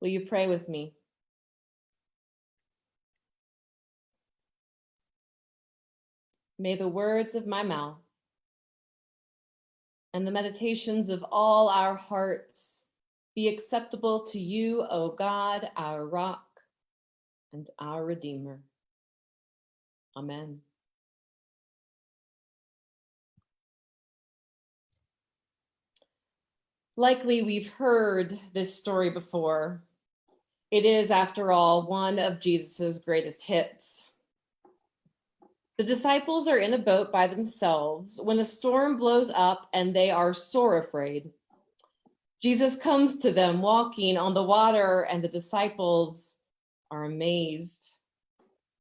Will you pray with me? May the words of my mouth and the meditations of all our hearts be acceptable to you, O God, our rock and our Redeemer. Amen. Likely we've heard this story before. It is, after all, one of Jesus's greatest hits. The disciples are in a boat by themselves when a storm blows up and they are sore afraid. Jesus comes to them walking on the water, and the disciples are amazed.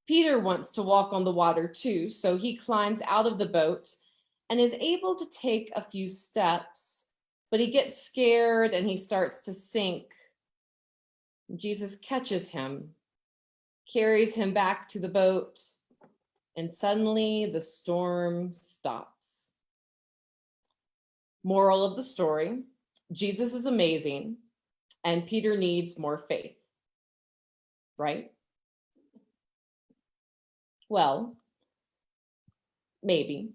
Peter wants to walk on the water too, so he climbs out of the boat and is able to take a few steps, but he gets scared and he starts to sink. Jesus catches him, carries him back to the boat, and suddenly the storm stops. Moral of the story: Jesus is amazing, and Peter needs more faith, right? Well, maybe.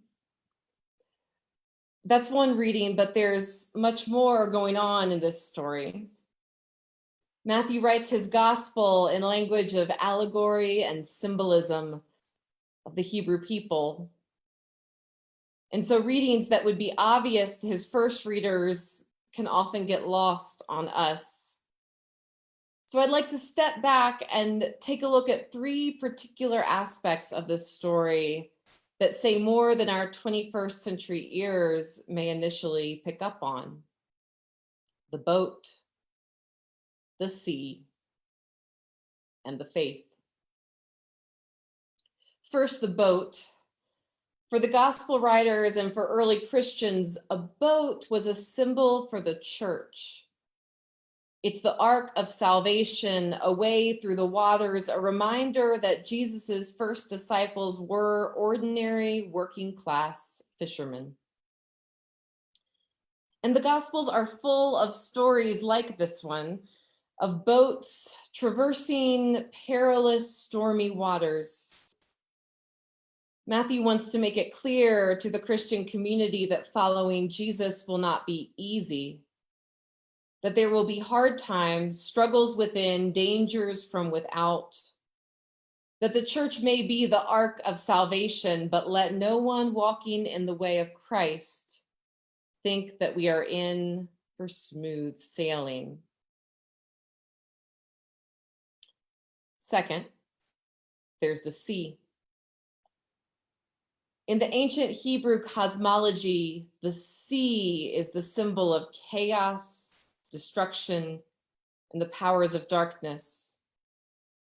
That's one reading, but there's much more going on in this story. Matthew writes his gospel in language of allegory and symbolism of the Hebrew people. And so readings that would be obvious to his first readers can often get lost on us. So I'd like to step back and take a look at three particular aspects of this story that say more than our 21st century ears may initially pick up on: the boat, the sea, and the faith. First, the boat. For the gospel writers and for early Christians, a boat was a symbol for the church. It's the ark of salvation, a way through the waters, a reminder that Jesus's first disciples were ordinary working class fishermen. And the Gospels are full of stories like this one, of boats traversing perilous, stormy waters. Matthew wants to make it clear to the Christian community that following Jesus will not be easy, that there will be hard times, struggles within, dangers from without, that the church may be the ark of salvation, but let no one walking in the way of Christ think that we are in for smooth sailing. Second, there's the sea. In the ancient Hebrew cosmology, the sea is the symbol of chaos, destruction, and the powers of darkness.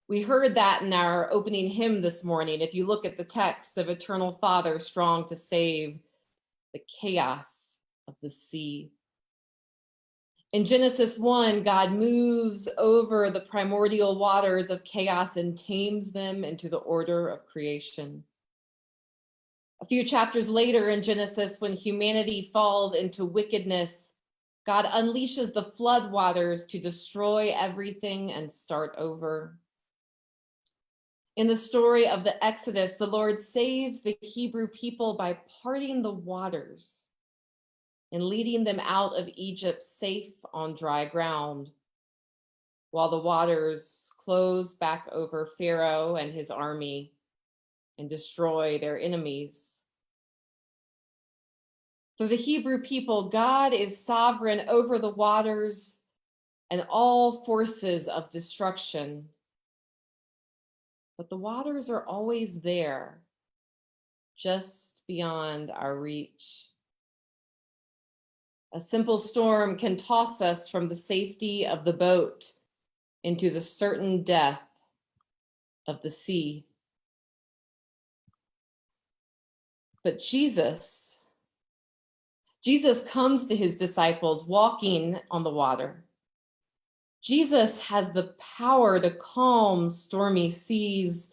We heard that in our opening hymn this morning. If you look at the text of Eternal Father, strong to save, the chaos of the sea. In Genesis 1, God moves over the primordial waters of chaos and tames them into the order of creation. A few chapters later in Genesis, when humanity falls into wickedness, God unleashes the flood waters to destroy everything and start over. In the story of the Exodus, the Lord saves the Hebrew people by parting the waters and leading them out of Egypt safe on dry ground, while the waters close back over Pharaoh and his army and destroy their enemies. For the Hebrew people, God is sovereign over the waters and all forces of destruction. But the waters are always there, just beyond our reach. A simple storm can toss us from the safety of the boat into the certain death of the sea. But Jesus comes to his disciples walking on the water. Jesus has the power to calm stormy seas,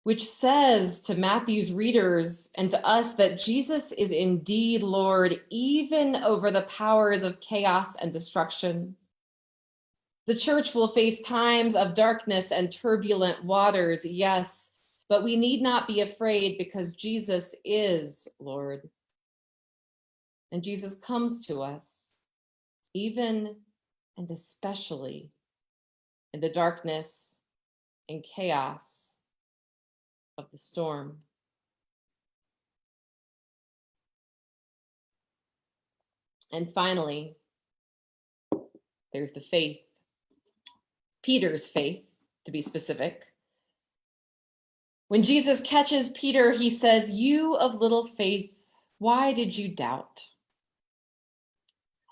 which says to Matthew's readers and to us that Jesus is indeed Lord, even over the powers of chaos and destruction. The church will face times of darkness and turbulent waters, yes, but we need not be afraid because Jesus is Lord. And Jesus comes to us, even and especially in the darkness and chaos of the storm. And finally, there's the faith, Peter's faith, to be specific. When Jesus catches Peter, he says, "You of little faith, why did you doubt?"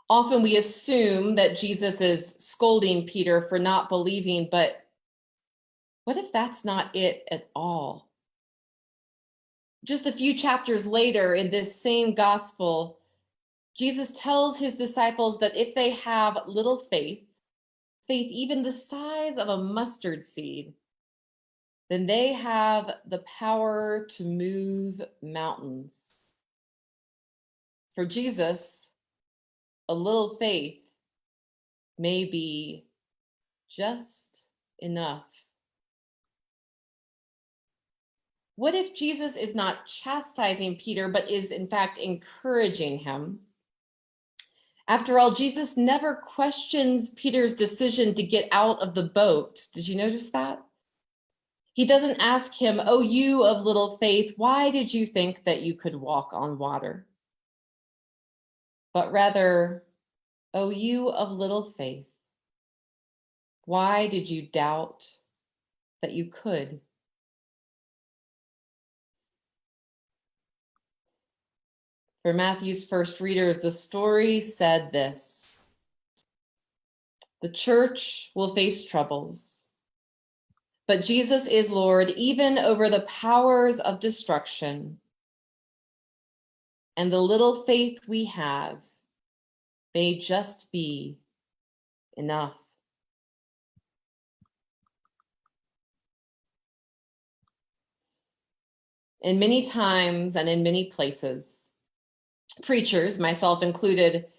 Often we assume that Jesus is scolding Peter for not believing, but what if that's not it at all? Just a few chapters later in this same gospel, Jesus tells his disciples that if they have little faith, faith even the size of a mustard seed, then they have the power to move mountains. For Jesus, a little faith may be just enough. What if Jesus is not chastising Peter, but is in fact encouraging him? After all, Jesus never questions Peter's decision to get out of the boat. Did you notice that? He doesn't ask him, "Oh, you of little faith, why did you think that you could walk on water?" But rather, "Oh, you of little faith, why did you doubt that you could?" For Matthew's first readers, the story said this: the church will face troubles, but Jesus is Lord even over the powers of destruction. And the little faith we have may just be enough. In many times and in many places, preachers, myself included,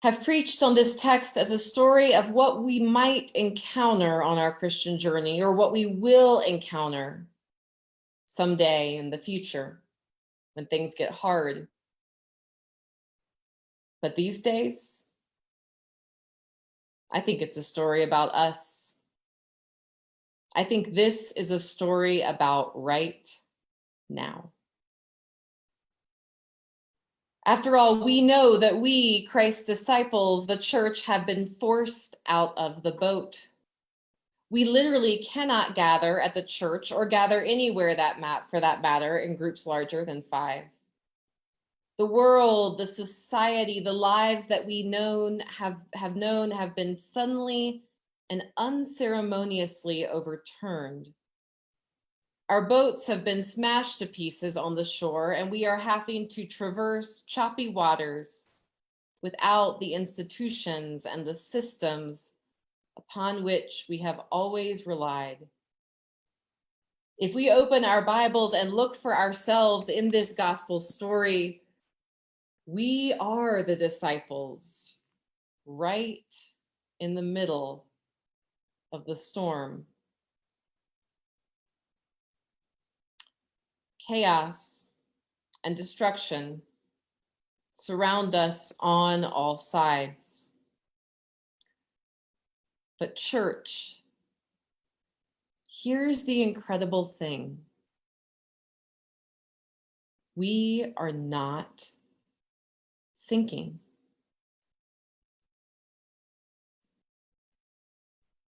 have preached on this text as a story of what we might encounter on our Christian journey, or what we will encounter someday in the future when things get hard. But these days, I think it's a story about us. I think this is a story about right now. After all, we know that we, Christ's disciples, the church, have been forced out of the boat. We literally cannot gather at the church or gather anywhere for that matter in groups larger than 5. The world, the society, the lives that we have been suddenly and unceremoniously overturned. Our boats have been smashed to pieces on the shore, and we are having to traverse choppy waters without the institutions and the systems upon which we have always relied. If we open our Bibles and look for ourselves in this gospel story, we are the disciples right in the middle of the storm. Chaos and destruction surround us on all sides. But church, here's the incredible thing. We are not sinking.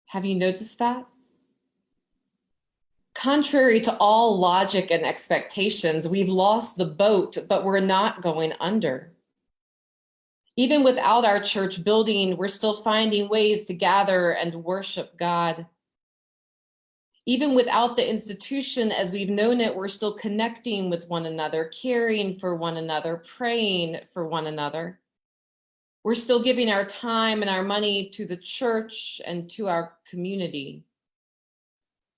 Have you noticed that? Contrary to all logic and expectations, we've lost the boat, but we're not going under. Even without our church building, we're still finding ways to gather and worship God. Even without the institution as we've known it, we're still connecting with one another, caring for one another, praying for one another. We're still giving our time and our money to the church and to our community.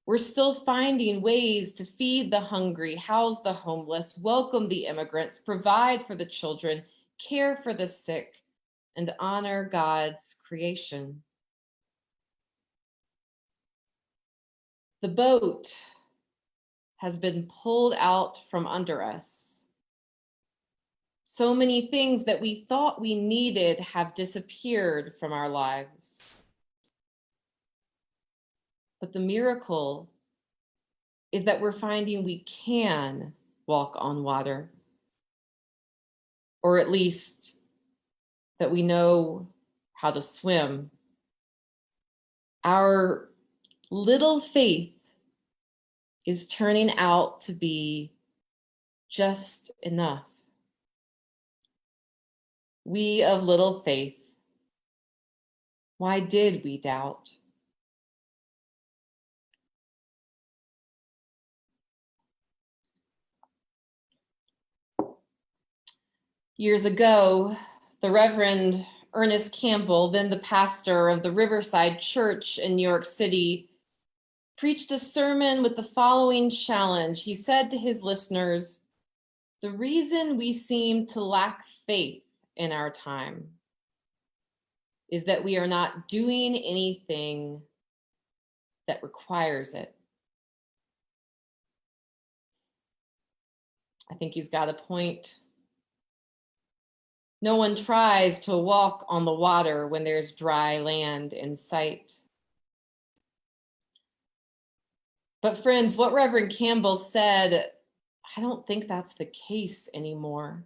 We're still finding ways to feed the hungry, house the homeless, welcome the immigrants, provide for the children, care for the sick, and honor God's creation. The boat has been pulled out from under us. So many things that we thought we needed have disappeared from our lives. But the miracle is that we're finding we can walk on water, or at least that we know how to swim. Our little faith is turning out to be just enough. We of little faith, why did we doubt? Years ago, the Reverend Ernest Campbell, then the pastor of the Riverside Church in New York City, preached a sermon with the following challenge. He said to his listeners, "The reason we seem to lack faith in our time is that we are not doing anything that requires it." I think he's got a point. No one tries to walk on the water when there's dry land in sight. But friends, what Reverend Campbell said, I don't think that's the case anymore.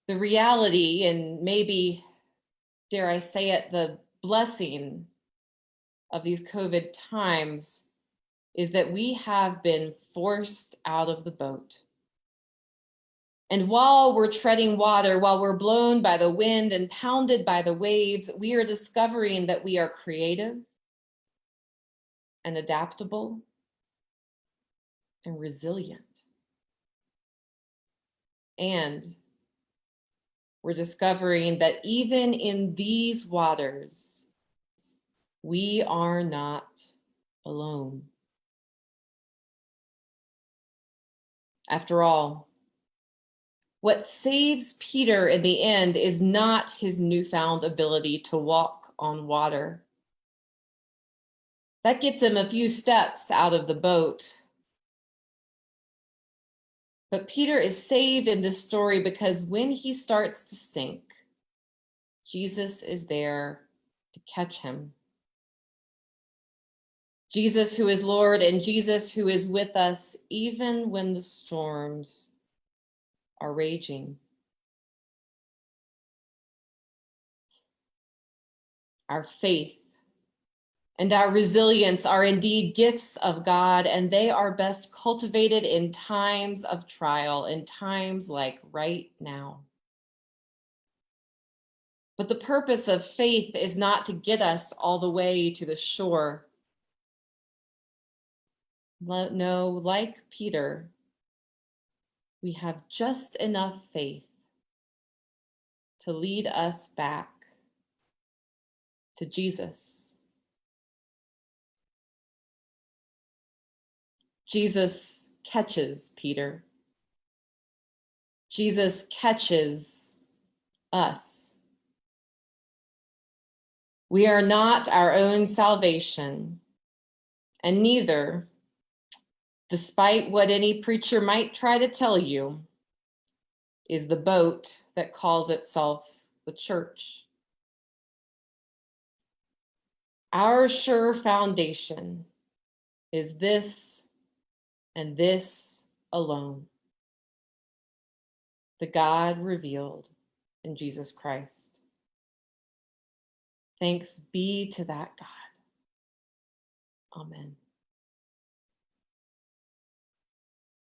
The reality, and maybe, dare I say it, the blessing of these COVID times is that we have been forced out of the boat. And while we're treading water, while we're blown by the wind and pounded by the waves, we are discovering that we are creative and adaptable and resilient. And we're discovering that even in these waters, we are not alone. After all, what saves Peter in the end is not his newfound ability to walk on water. That gets him a few steps out of the boat. But Peter is saved in this story because when he starts to sink, Jesus is there to catch him. Jesus who is Lord and Jesus who is with us even when the storms are raging. Our faith and our resilience are indeed gifts of God, and they are best cultivated in times of trial, in times like right now. But the purpose of faith is not to get us all the way to the shore. No, like Peter, we have just enough faith to lead us back to Jesus. Jesus catches Peter. Jesus catches us. We are not our own salvation, and neither, despite what any preacher might try to tell you, is the boat that calls itself the church. Our sure foundation is this and this alone, the God revealed in Jesus Christ. Thanks be to that God. Amen.